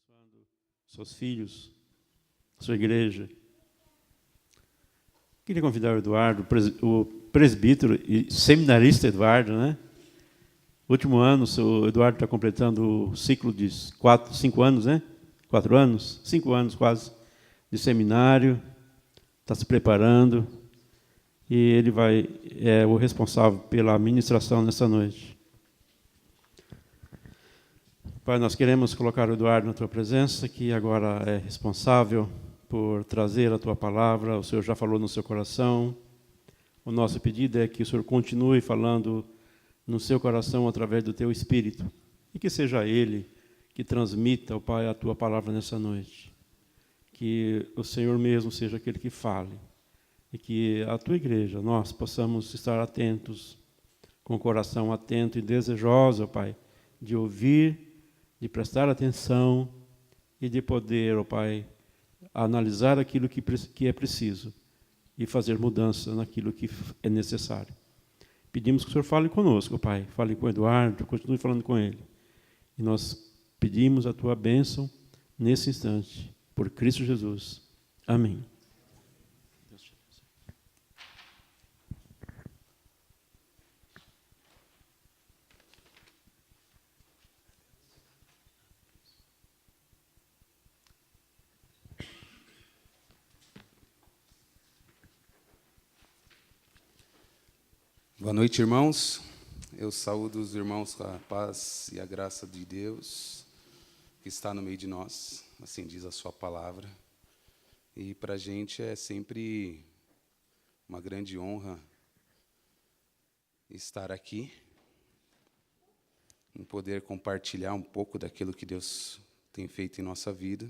abençoando seus filhos, sua igreja. Queria convidar o Eduardo, o presbítero e seminarista Eduardo, né? Último ano, o Eduardo está completando o ciclo de 5 anos, né? 4 anos? 5 anos quase, de seminário, está se preparando, e ele é o responsável pela ministração nessa noite. Pai, nós queremos colocar o Eduardo na Tua presença, que agora é responsável por trazer a Tua palavra. O Senhor já falou no seu coração. O nosso pedido é que o Senhor continue falando no seu coração através do Teu Espírito, e que seja Ele que transmita, ó Pai, a Tua palavra nessa noite. Que o Senhor mesmo seja aquele que fale, e que a Tua igreja, nós possamos estar atentos, com o coração atento e desejoso, ó Pai, de ouvir, de prestar atenção e de poder, ó Pai, analisar aquilo que é preciso e fazer mudança naquilo que é necessário. Pedimos que o Senhor fale conosco, Pai, fale com o Eduardo, continue falando com ele. E nós pedimos a Tua bênção nesse instante, por Cristo Jesus. Amém. Boa noite, irmãos. Eu saúdo os irmãos com a paz e a graça de Deus, que está no meio de nós, assim diz a sua palavra. E para a gente é sempre uma grande honra estar aqui, em poder compartilhar um pouco daquilo que Deus tem feito em nossa vida.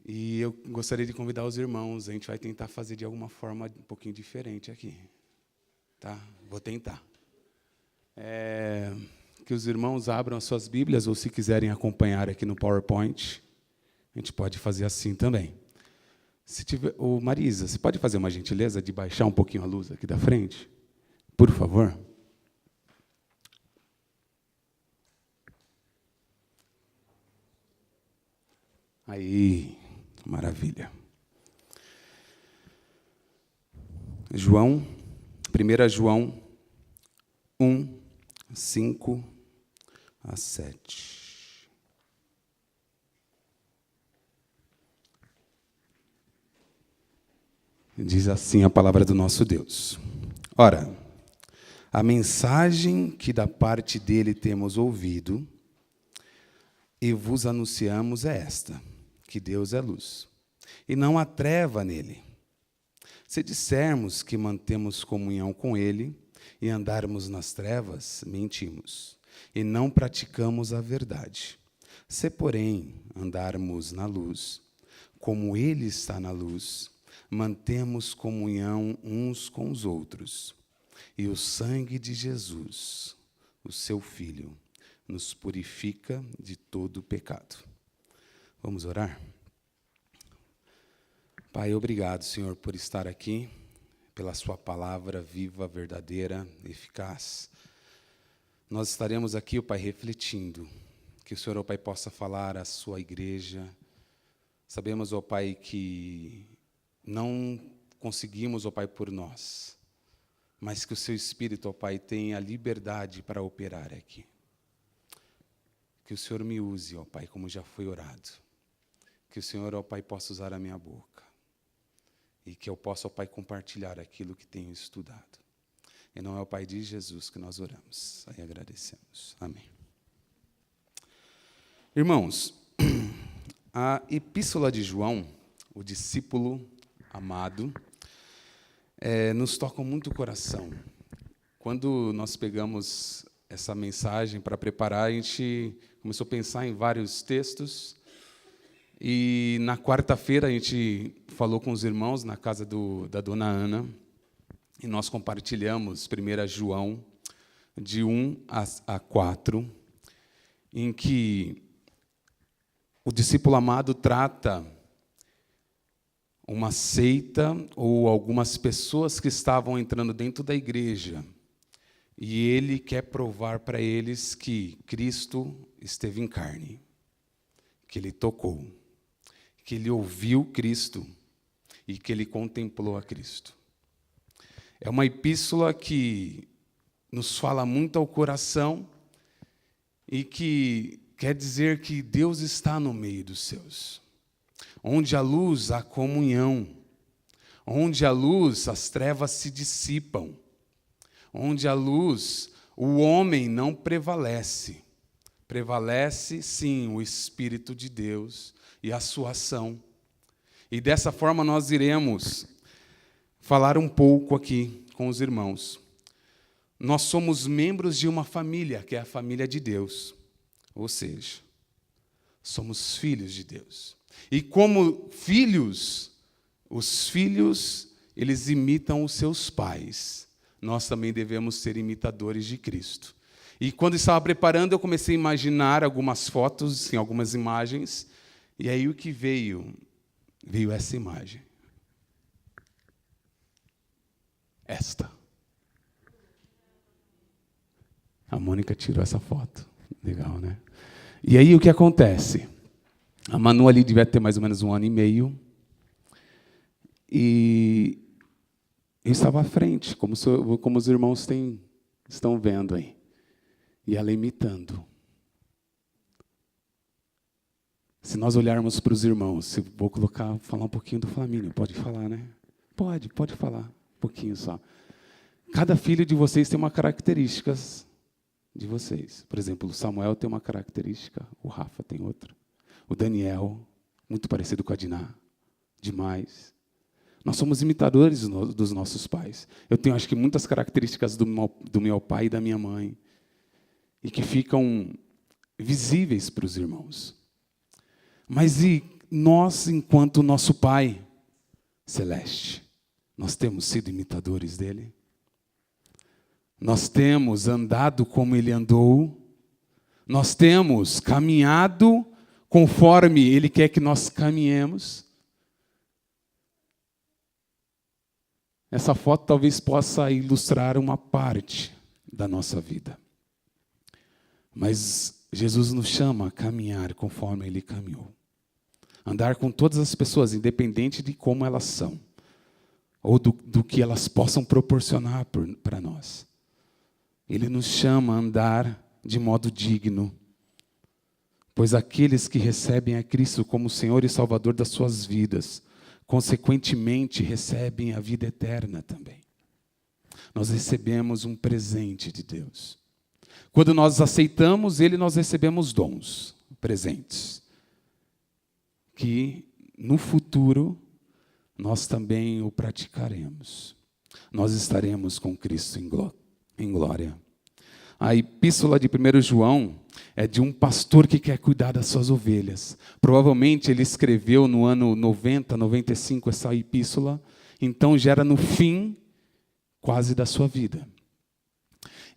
E eu gostaria de convidar os irmãos, a gente vai tentar fazer de alguma forma um pouquinho diferente aqui. Tá? Vou tentar. Que os irmãos abram as suas Bíblias, ou se quiserem acompanhar aqui no PowerPoint, a gente pode fazer assim também. Se tiver, Marisa, você pode fazer uma gentileza de baixar um pouquinho a luz aqui da frente? Por favor. Aí, maravilha. João, 1 João 1, 5 a 7. Diz assim a palavra do nosso Deus. Ora, a mensagem que da parte dele temos ouvido e vos anunciamos é esta, que Deus é luz, e não há treva nele. Se dissermos que mantemos comunhão com ele e andarmos nas trevas, mentimos, e não praticamos a verdade. Se, porém, andarmos na luz, como ele está na luz, mantemos comunhão uns com os outros, e o sangue de Jesus, o seu Filho, nos purifica de todo pecado. Vamos orar? Pai, obrigado, Senhor, por estar aqui, pela sua palavra viva, verdadeira, eficaz. Nós estaremos aqui, ó Pai, refletindo, que o Senhor, ó Pai, possa falar à sua igreja. Sabemos, ó Pai, que não conseguimos, ó Pai, por nós, mas que o seu Espírito, ó Pai, tenha liberdade para operar aqui. Que o Senhor me use, ó Pai, como já foi orado. Que o Senhor, ó Pai, possa usar a minha boca. E que eu possa, ó Pai, compartilhar aquilo que tenho estudado. Em nome do Pai de Jesus que nós oramos. Aí agradecemos. Amém. Irmãos, a Epístola de João, o discípulo amado, nos toca muito o coração. Quando nós pegamos essa mensagem para preparar, a gente começou a pensar em vários textos. E na quarta-feira a gente falou com os irmãos na casa da dona Ana, e nós compartilhamos 1 João, de 1 a 4, em que o discípulo amado trata uma seita ou algumas pessoas que estavam entrando dentro da igreja E ele quer provar para eles que Cristo esteve em carne, que ele tocou, que ele ouviu Cristo e que ele contemplou a Cristo. É uma epístola que nos fala muito ao coração e que quer dizer que Deus está no meio dos seus. Onde há luz, há comunhão. Onde há luz, as trevas se dissipam. Onde há luz, o homem não prevalece. Prevalece, sim, o Espírito de Deus e a sua ação. E dessa forma nós iremos falar um pouco aqui com os irmãos. Nós somos membros de uma família, que é a família de Deus. Ou seja, somos filhos de Deus. E como filhos, os filhos, eles imitam os seus pais. Nós também devemos ser imitadores de Cristo. E quando estava preparando, eu comecei a imaginar algumas fotos, assim, algumas imagens, e aí o que veio essa imagem. Esta. A Mônica tirou essa foto. Legal, né? E aí o que acontece? A Manu ali devia ter mais ou menos 1 ano e meio, e eu estava à frente, como os irmãos estão vendo aí. E ela imitando. Se nós olharmos para os irmãos, se vou falar um pouquinho do Flamínio, pode falar, né? Pode falar, um pouquinho só. Cada filho de vocês tem uma característica de vocês. Por exemplo, o Samuel tem uma característica, o Rafa tem outra. O Daniel, muito parecido com a Diná, demais. Nós somos imitadores dos nossos pais. Eu tenho, acho que, muitas características do meu pai e da minha mãe, e que ficam visíveis para os irmãos. Mas e nós, enquanto nosso Pai Celeste, nós temos sido imitadores dele? Nós temos andado como ele andou? Nós temos caminhado conforme ele quer que nós caminhemos? Essa foto talvez possa ilustrar uma parte da nossa vida. Mas Jesus nos chama a caminhar conforme ele caminhou. Andar com todas as pessoas, independente de como elas são, ou do que elas possam proporcionar para nós. Ele nos chama a andar de modo digno, pois aqueles que recebem a Cristo como Senhor e Salvador das suas vidas, consequentemente recebem a vida eterna também. Nós recebemos um presente de Deus. Quando nós aceitamos Ele, nós recebemos dons, presentes, que no futuro nós também o praticaremos. Nós estaremos com Cristo em glória. A epístola de 1 João é de um pastor que quer cuidar das suas ovelhas. Provavelmente ele escreveu no ano 90, 95 essa epístola, então já era no fim quase da sua vida.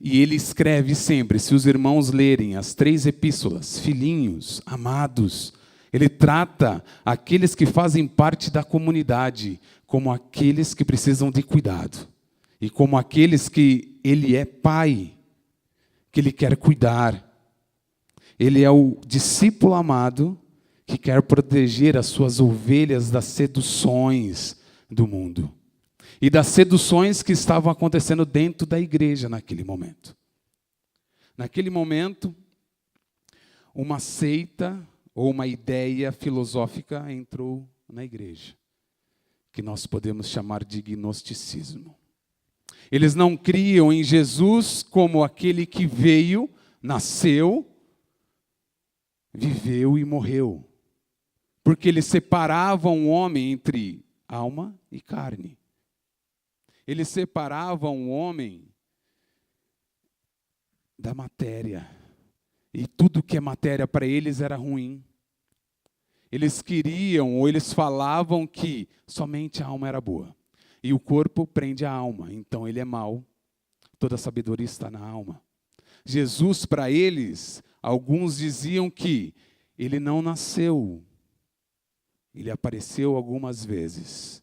E ele escreve sempre, se os irmãos lerem as 3 epístolas, filhinhos, amados, ele trata aqueles que fazem parte da comunidade como aqueles que precisam de cuidado. E como aqueles que ele é pai, que ele quer cuidar. Ele é o discípulo amado que quer proteger as suas ovelhas das seduções do mundo. E das seduções que estavam acontecendo dentro da igreja naquele momento. Naquele momento, uma seita ou uma ideia filosófica entrou na igreja, que nós podemos chamar de gnosticismo. Eles não criam em Jesus como aquele que veio, nasceu, viveu e morreu. Porque eles separavam o homem entre alma e carne. Eles separavam o homem da matéria. E tudo que é matéria para eles era ruim. Eles queriam, ou eles falavam que somente a alma era boa. E o corpo prende a alma, então ele é mau. Toda a sabedoria está na alma. Jesus, para eles, alguns diziam que ele não nasceu. Ele apareceu algumas vezes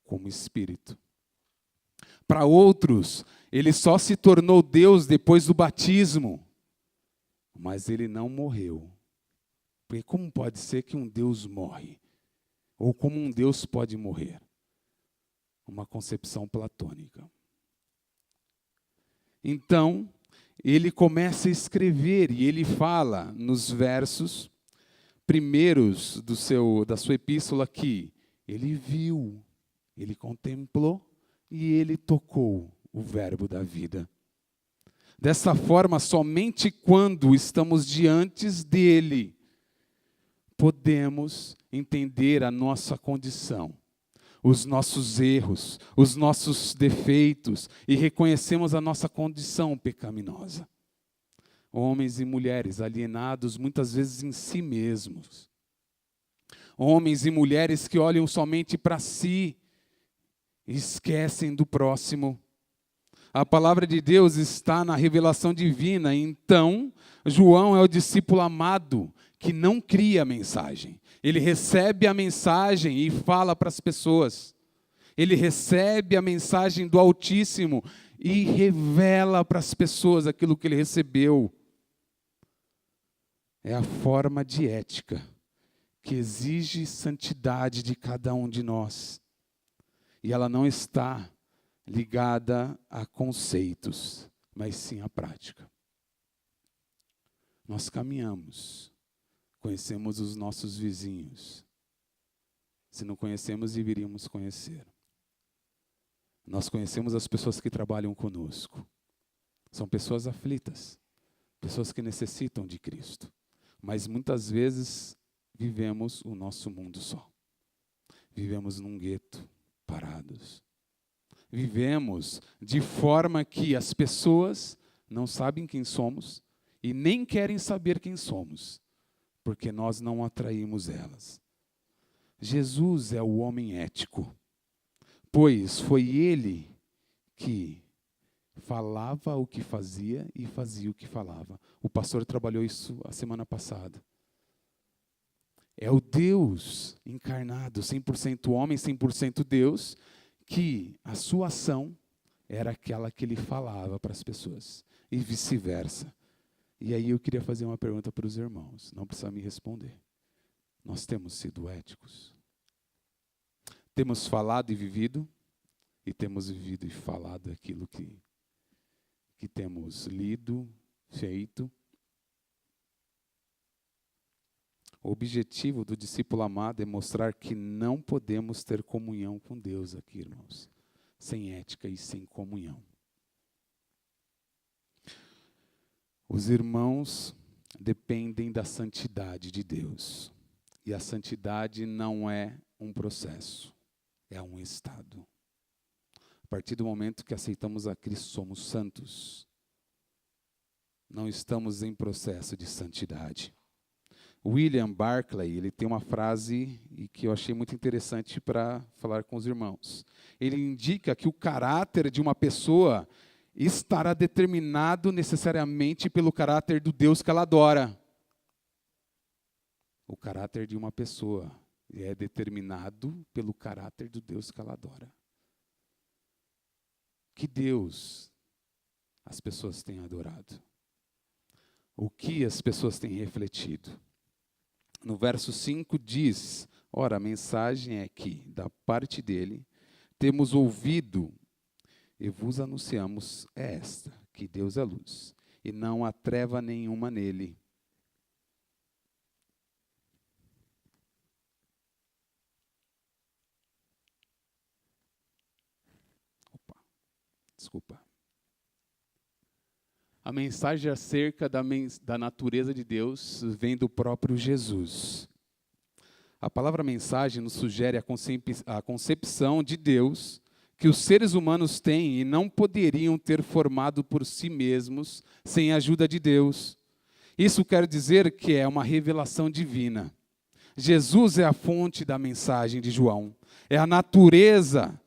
como espírito. Para outros, Ele só se tornou Deus depois do batismo. Mas ele não morreu. Porque como pode ser que um Deus morre? Ou como um Deus pode morrer? Uma concepção platônica. Então, ele começa a escrever e ele fala nos versos primeiros da sua epístola que ele viu, ele contemplou e ele tocou o verbo da vida. Dessa forma, somente quando estamos diante dele, podemos entender a nossa condição, os nossos erros, os nossos defeitos e reconhecemos a nossa condição pecaminosa. Homens e mulheres alienados muitas vezes em si mesmos. Homens e mulheres que olham somente para si e esquecem do próximo. A palavra de Deus está na revelação divina, então João é o discípulo amado que não cria a mensagem. Ele recebe a mensagem e fala para as pessoas. Ele recebe a mensagem do Altíssimo e revela para as pessoas aquilo que ele recebeu. É a forma de ética que exige santidade de cada um de nós. E ela não está ligada a conceitos, mas sim à prática. Nós caminhamos, conhecemos os nossos vizinhos. Se não conhecemos, deveríamos conhecer. Nós conhecemos as pessoas que trabalham conosco. São pessoas aflitas, pessoas que necessitam de Cristo. Mas muitas vezes vivemos o nosso mundo só. Vivemos num gueto, parados. Vivemos de forma que as pessoas não sabem quem somos e nem querem saber quem somos, porque nós não atraímos elas. Jesus é o homem ético, pois foi ele que falava o que fazia e fazia o que falava. O pastor trabalhou isso a semana passada. É o Deus encarnado, 100% homem, 100% Deus, que a sua ação era aquela que ele falava para as pessoas, e vice-versa. E aí eu queria fazer uma pergunta para os irmãos, não precisa me responder. Nós temos sido éticos? Temos falado e vivido? E temos vivido e falado aquilo que temos lido, feito? O objetivo do discípulo amado é mostrar que não podemos ter comunhão com Deus aqui, irmãos, sem ética e sem comunhão. Os irmãos dependem da santidade de Deus. E a santidade não é um processo, é um estado. A partir do momento que aceitamos a Cristo, somos santos. Não estamos em processo de santidade. William Barclay, ele tem uma frase que eu achei muito interessante para falar com os irmãos. Ele indica que o caráter de uma pessoa estará determinado necessariamente pelo caráter do Deus que ela adora. O caráter de uma pessoa é determinado pelo caráter do Deus que ela adora. Que Deus as pessoas têm adorado? O que as pessoas têm refletido? No verso 5 diz, ora, a mensagem é que, da parte dele, temos ouvido e vos anunciamos esta, que Deus é luz, e não há treva nenhuma nele. Desculpa. A mensagem acerca da natureza de Deus vem do próprio Jesus. A palavra mensagem nos sugere a concepção de Deus que os seres humanos têm e não poderiam ter formado por si mesmos sem a ajuda de Deus. Isso quer dizer que é uma revelação divina. Jesus é a fonte da mensagem de João. É a natureza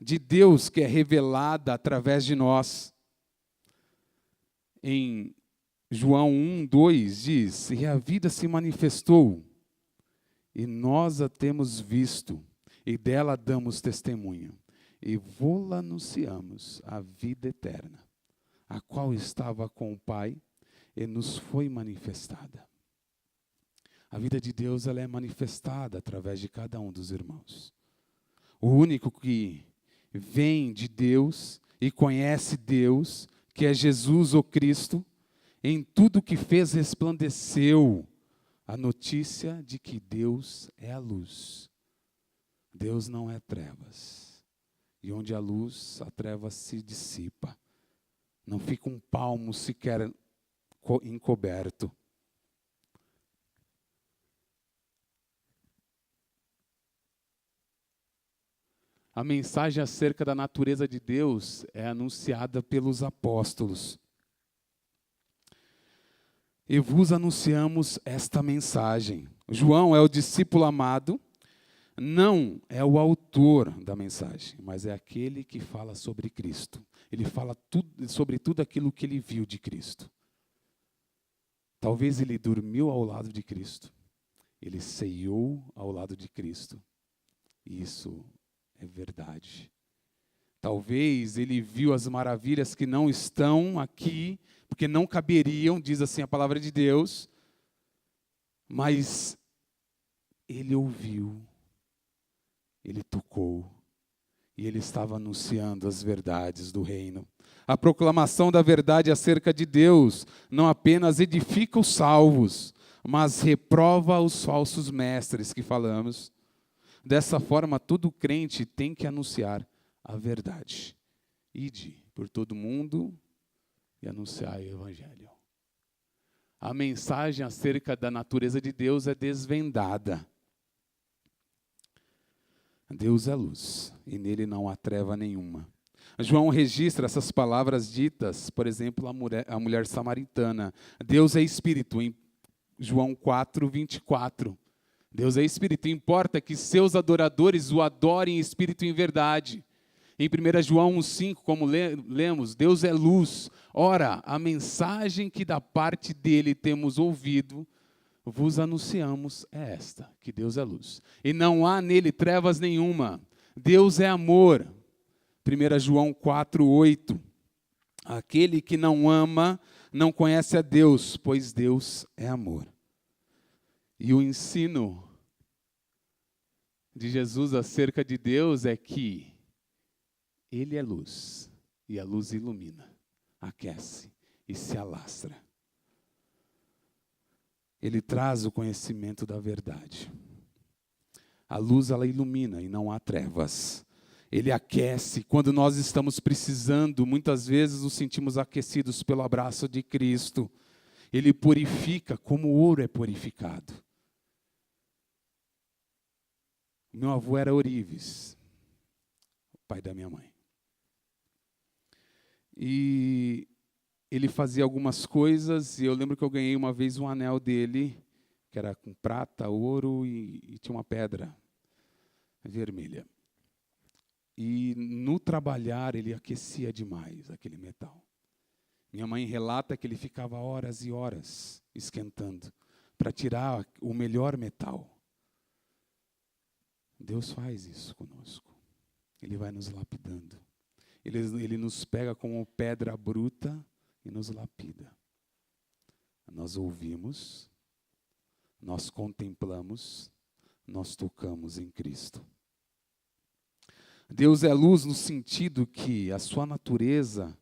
de Deus que é revelada através de nós. Em João 1:2 diz, e a vida se manifestou, e nós a temos visto, e dela damos testemunho. e vou anunciamos a vida eterna, a qual estava com o Pai e nos foi manifestada. A vida de Deus, ela é manifestada através de cada um dos irmãos. O único que vem de Deus e conhece Deus, que é Jesus o Cristo, em tudo que fez resplandeceu a notícia de que Deus é a luz. Deus não é trevas. E onde há luz, a treva se dissipa. Não fica um palmo sequer encoberto. A mensagem acerca da natureza de Deus é anunciada pelos apóstolos. E vos anunciamos esta mensagem. João é o discípulo amado, não é o autor da mensagem, mas é aquele que fala sobre Cristo. Ele fala sobre tudo aquilo que ele viu de Cristo. Talvez ele dormiu ao lado de Cristo. Ele ceiou ao lado de Cristo. Isso é verdade. Talvez ele viu as maravilhas que não estão aqui, porque não caberiam, diz assim a palavra de Deus, mas ele ouviu, ele tocou, e ele estava anunciando as verdades do reino. A proclamação da verdade acerca de Deus não apenas edifica os salvos, mas reprova os falsos mestres que falamos. Dessa forma, todo crente tem que anunciar a verdade. Ide por todo mundo e anunciai o evangelho. A mensagem acerca da natureza de Deus é desvendada. Deus é luz, e nele não há treva nenhuma. João registra essas palavras ditas, por exemplo, a mulher samaritana. Deus é espírito, em João 4:24. Deus é espírito, importa que seus adoradores o adorem em espírito e em verdade. Em 1 João 1,5, como lemos, Deus é luz. Ora, a mensagem que da parte dele temos ouvido, vos anunciamos é esta, que Deus é luz. E não há nele trevas nenhuma. Deus é amor. 1 João 4:8. Aquele que não ama, não conhece a Deus, pois Deus é amor. E o ensino de Jesus acerca de Deus é que Ele é luz, e a luz ilumina, aquece e se alastra. Ele traz o conhecimento da verdade. A luz, ela ilumina e não há trevas. Ele aquece. Quando nós estamos precisando, muitas vezes nos sentimos aquecidos pelo abraço de Cristo. Ele purifica como o ouro é purificado. Meu avô era Orives, o pai da minha mãe. E ele fazia algumas coisas, e eu lembro que eu ganhei uma vez um anel dele, que era com prata, ouro e tinha uma pedra vermelha. E no trabalhar ele aquecia demais aquele metal. Minha mãe relata que ele ficava horas e horas esquentando para tirar o melhor metal. Deus faz isso conosco. Ele vai nos lapidando. Ele nos pega como pedra bruta e nos lapida. Nós ouvimos, nós contemplamos, nós tocamos em Cristo. Deus é luz no sentido que a sua natureza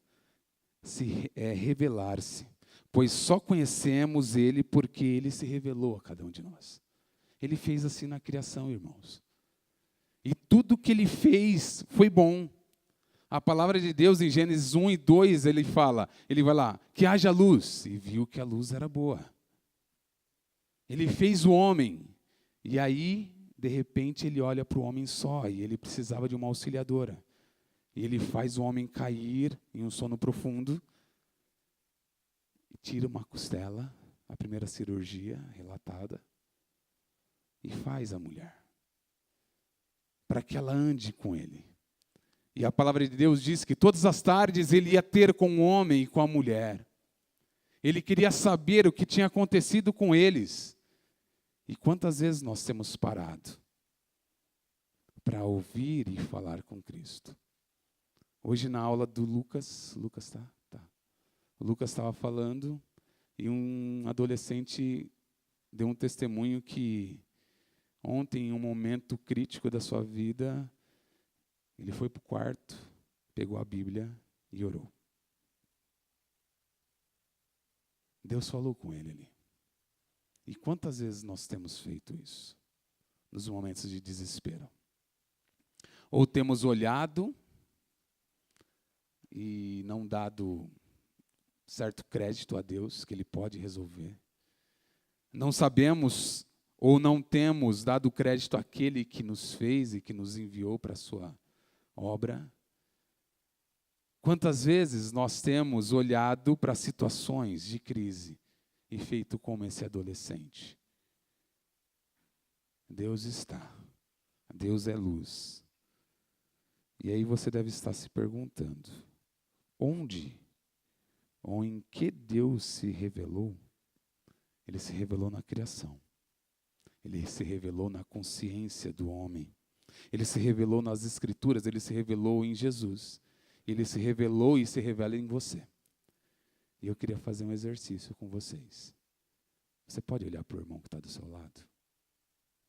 é revelar-se, pois só conhecemos Ele porque Ele se revelou a cada um de nós. Ele fez assim na criação, irmãos. E tudo que Ele fez foi bom. A palavra de Deus em Gênesis 1 e 2, ele vai lá, que haja luz, e viu que a luz era boa. Ele fez o homem, e aí, de repente, ele olha para o homem só, e ele precisava de uma auxiliadora. E ele faz o homem cair em um sono profundo, tira uma costela, a primeira cirurgia relatada, e faz a mulher, para que ela ande com ele. E a palavra de Deus diz que todas as tardes ele ia ter com o homem e com a mulher. Ele queria saber o que tinha acontecido com eles. E quantas vezes nós temos parado para ouvir e falar com Cristo? Hoje na aula do Lucas tá? Tá. O Lucas estava falando e um adolescente deu um testemunho que ontem, em um momento crítico da sua vida, ele foi para o quarto, pegou a Bíblia e orou. Deus falou com ele ali. E quantas vezes nós temos feito isso? Nos momentos de desespero. Ou temos olhado e não dado certo crédito a Deus, que Ele pode resolver. Não sabemos ou não temos dado crédito àquele que nos fez e que nos enviou para a sua obra. Quantas vezes nós temos olhado para situações de crise e feito como esse adolescente? Deus está. Deus é luz. E aí você deve estar se perguntando, onde ou em que Deus se revelou? Ele se revelou na criação. Ele se revelou na consciência do homem. Ele se revelou nas Escrituras, ele se revelou em Jesus. Ele se revelou e se revela em você. E eu queria fazer um exercício com vocês. Você pode olhar para o irmão que está do seu lado?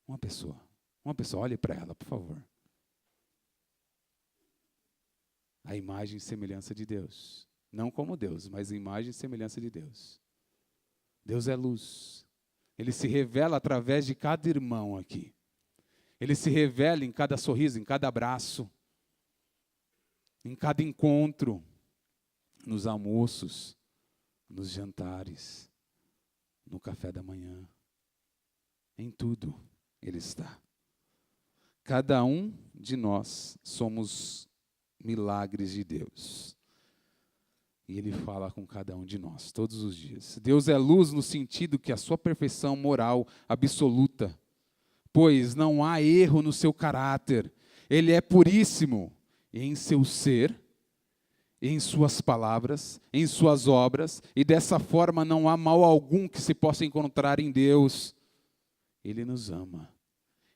Uma pessoa, olhe para ela, por favor. A imagem e semelhança de Deus. Não como Deus, mas a imagem e semelhança de Deus. Deus é luz. Ele se revela através de cada irmão aqui. Ele se revela em cada sorriso, em cada abraço, em cada encontro, nos almoços, nos jantares, no café da manhã. Em tudo Ele está. Cada um de nós somos milagres de Deus. E Ele fala com cada um de nós, todos os dias. Deus é luz no sentido que a sua perfeição moral absoluta, pois não há erro no seu caráter. Ele é puríssimo em seu ser, em suas palavras, em suas obras, e dessa forma não há mal algum que se possa encontrar em Deus. Ele nos ama.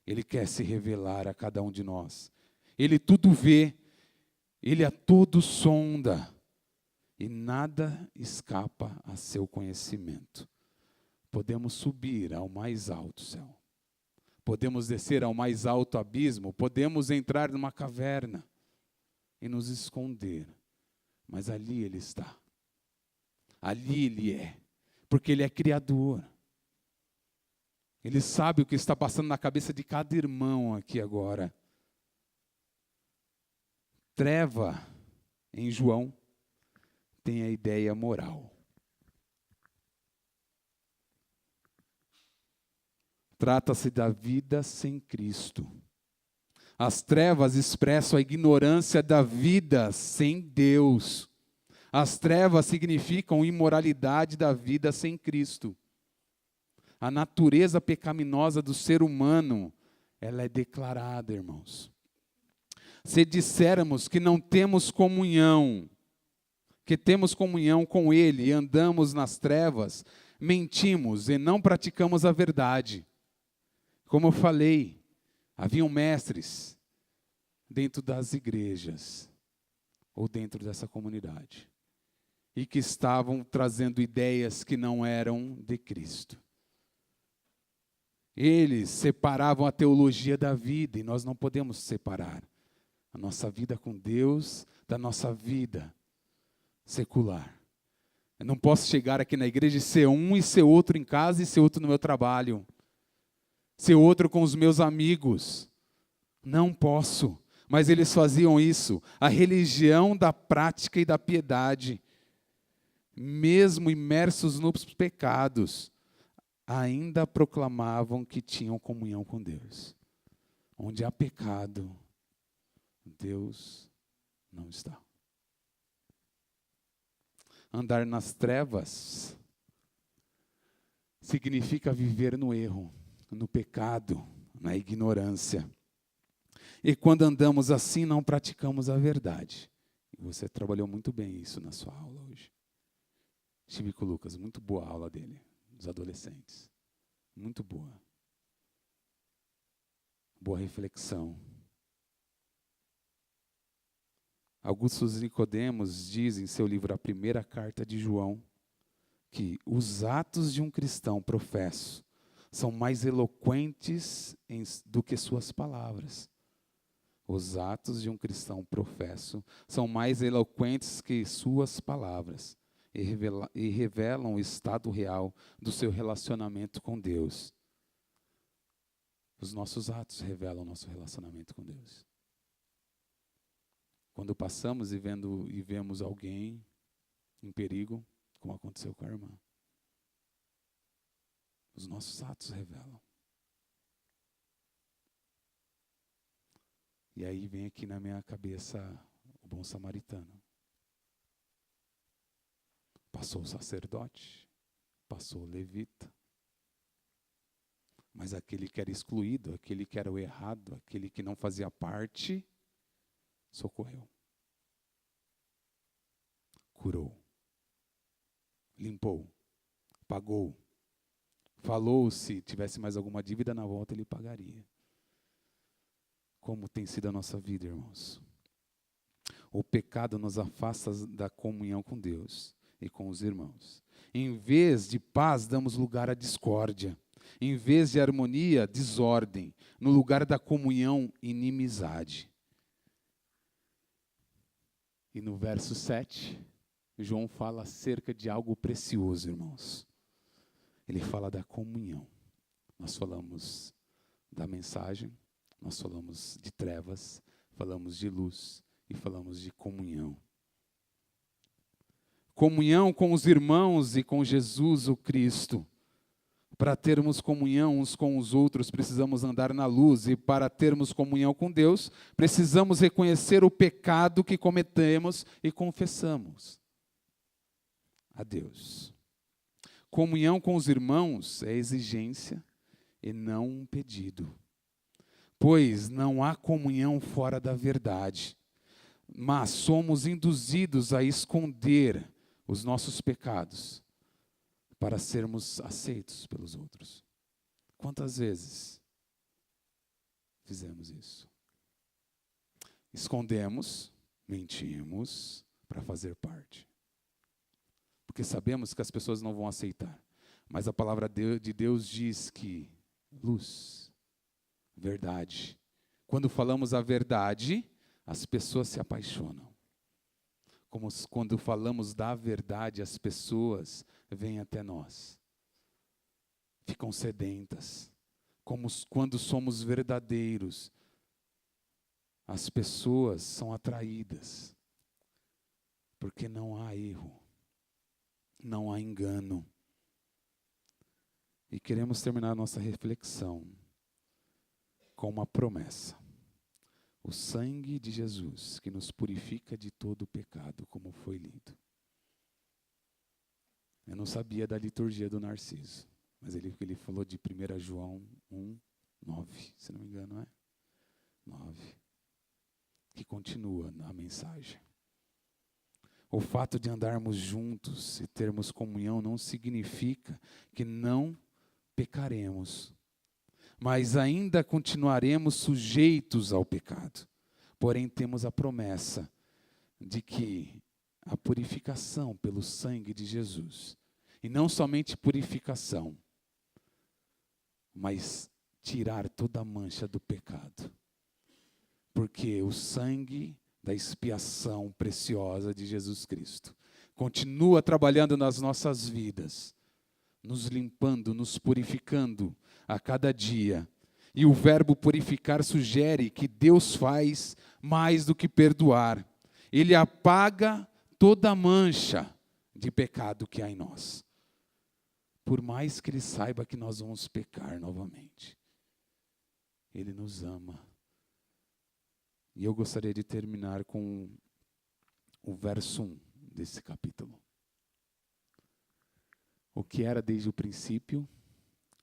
Ele quer se revelar a cada um de nós. Ele tudo vê. Ele a tudo sonda. E nada escapa a seu conhecimento. Podemos subir ao mais alto céu. Podemos descer ao mais alto abismo. Podemos entrar numa caverna e nos esconder. Mas ali Ele está. Ali Ele é. Porque Ele é Criador. Ele sabe o que está passando na cabeça de cada irmão aqui agora. Treva, em João, tem a ideia moral. Trata-se da vida sem Cristo. As trevas expressam a ignorância da vida sem Deus. As trevas significam imoralidade da vida sem Cristo. A natureza pecaminosa do ser humano, ela é declarada, irmãos. Se dissermos que não temos comunhão, que temos comunhão com Ele e andamos nas trevas, mentimos e não praticamos a verdade. Como eu falei, haviam mestres dentro das igrejas ou dentro dessa comunidade e que estavam trazendo ideias que não eram de Cristo. Eles separavam a teologia da vida e nós não podemos separar a nossa vida com Deus da nossa vida secular. Eu não posso chegar aqui na igreja e ser um e ser outro em casa e ser outro no meu trabalho. Ser outro com os meus amigos. Não posso. Mas eles faziam isso. A religião da prática e da piedade. Mesmo imersos nos pecados, ainda proclamavam que tinham comunhão com Deus. Onde há pecado, Deus não está. Andar nas trevas significa viver no erro, no pecado, na ignorância. E quando andamos assim, não praticamos a verdade. E você trabalhou muito bem isso na sua aula hoje. Chico Lucas, muito boa a aula dele, dos adolescentes. Muito boa. Boa reflexão. Augusto Nicodemos diz em seu livro A Primeira Carta de João que os atos de um cristão professo são mais eloquentes do que suas palavras. Os atos de um cristão professo são mais eloquentes que suas palavras e revelam o estado real do seu relacionamento com Deus. Os nossos atos revelam o nosso relacionamento com Deus. Quando passamos e vemos alguém em perigo, como aconteceu com a irmã, os nossos atos revelam. E aí vem aqui na minha cabeça o bom samaritano. Passou o sacerdote, passou o levita, mas aquele que era excluído, aquele que era o errado, aquele que não fazia parte, socorreu, curou, limpou, pagou, falou se tivesse mais alguma dívida na volta ele pagaria. Como tem sido a nossa vida, irmãos? O pecado nos afasta da comunhão com Deus e com os irmãos. Em vez de paz, damos lugar à discórdia. Em vez de harmonia, desordem. No lugar da comunhão, inimizade. E no verso 7, João fala acerca de algo precioso, irmãos. Ele fala da comunhão. Nós falamos da mensagem, nós falamos de trevas, falamos de luz e falamos de comunhão. Comunhão com os irmãos e com Jesus, o Cristo. Para termos comunhão uns com os outros, precisamos andar na luz. E para termos comunhão com Deus, precisamos reconhecer o pecado que cometemos e confessamos a Deus. Comunhão com os irmãos é exigência e não um pedido. Pois não há comunhão fora da verdade, mas somos induzidos a esconder os nossos pecados para sermos aceitos pelos outros. Quantas vezes fizemos isso? Escondemos, mentimos para fazer parte. Porque sabemos que as pessoas não vão aceitar. Mas a palavra de Deus diz que luz, verdade. Quando falamos a verdade, as pessoas se apaixonam. Como quando falamos da verdade, as pessoas vêm até nós. Ficam sedentas. Como quando somos verdadeiros, as pessoas são atraídas. Porque não há erro. Não há engano. E queremos terminar a nossa reflexão com uma promessa. O sangue de Jesus que nos purifica de todo o pecado, como foi lido. Eu não sabia da liturgia do Narciso, mas ele falou de 1 João 1, 9, se não me engano, não é? 9. Que continua na mensagem. O fato de andarmos juntos e termos comunhão não significa que não pecaremos, mas ainda continuaremos sujeitos ao pecado. Porém, temos a promessa de que a purificação pelo sangue de Jesus, e não somente purificação, mas tirar toda a mancha do pecado. Porque o sangue da expiação preciosa de Jesus Cristo continua trabalhando nas nossas vidas, nos limpando, nos purificando a cada dia. E o verbo purificar sugere que Deus faz mais do que perdoar. Ele apaga toda a mancha de pecado que há em nós. Por mais que Ele saiba que nós vamos pecar novamente. Ele nos ama. E eu gostaria de terminar com o verso 1 desse capítulo. O que era desde o princípio,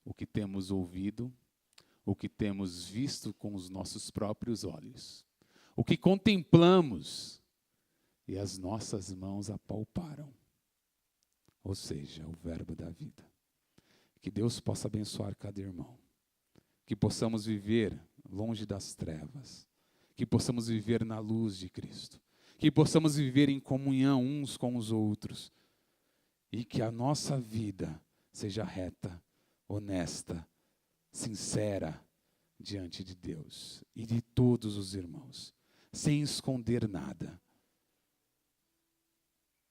o que temos ouvido, o que temos visto com os nossos próprios olhos, o que contemplamos e as nossas mãos apalparam. Ou seja, o verbo da vida. Que Deus possa abençoar cada irmão. Que possamos viver longe das trevas. Que possamos viver na luz de Cristo. que possamos viver em comunhão uns com os outros e que a nossa vida seja reta, honesta, sincera diante de Deus e de todos os irmãos, sem esconder nada,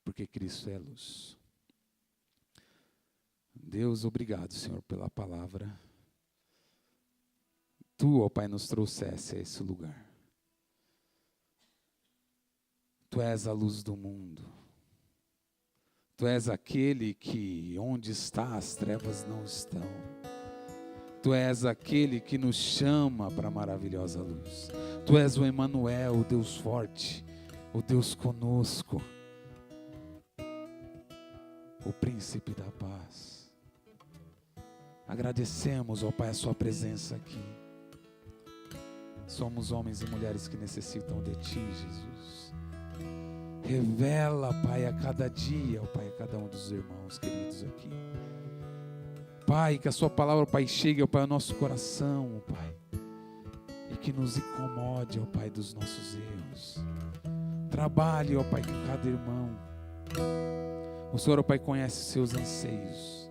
porque Cristo é luz. Deus, obrigado, Senhor, pela palavra. Tu, ó Pai, nos trouxesse a esse lugar. Tu és a luz do mundo. Tu és aquele que, onde está, as trevas não estão. Tu és aquele que nos chama para a maravilhosa luz. Tu és o Emanuel, o Deus forte, o Deus conosco, o príncipe da paz. Agradecemos, ó Pai, a sua presença aqui. Somos homens e mulheres que necessitam de Ti, Jesus. Revela, Pai, a cada dia, ó Pai, a cada um dos irmãos queridos aqui. Pai, que a sua palavra, Pai, chegue, ó Pai, ao nosso coração, ó Pai. E que nos incomode, ó Pai, dos nossos erros. Trabalhe, ó Pai, com cada irmão. O Senhor, ó Pai, conhece os seus anseios.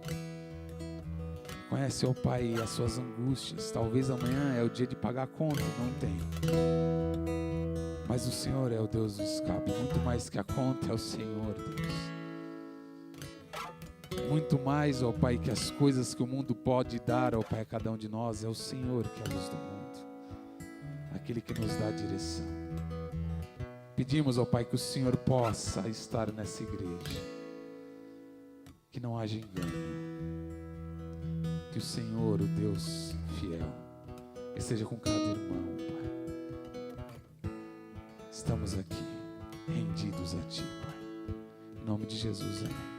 Conhece, ó Pai, as suas angústias. Talvez amanhã é o dia de pagar a conta, não tem. Mas o Senhor é o Deus do escape. Muito mais que a conta é o Senhor, Deus. Muito mais, ó Pai, que as coisas que o mundo pode dar, ó Pai, a cada um de nós, é o Senhor que é a luz do mundo. Aquele que nos dá a direção. Pedimos, ó Pai, que o Senhor possa estar nessa igreja. Que não haja engano. Que o Senhor, o Deus fiel, esteja com cada irmão, Pai. Estamos aqui, rendidos a Ti, Pai. Em nome de Jesus, amém.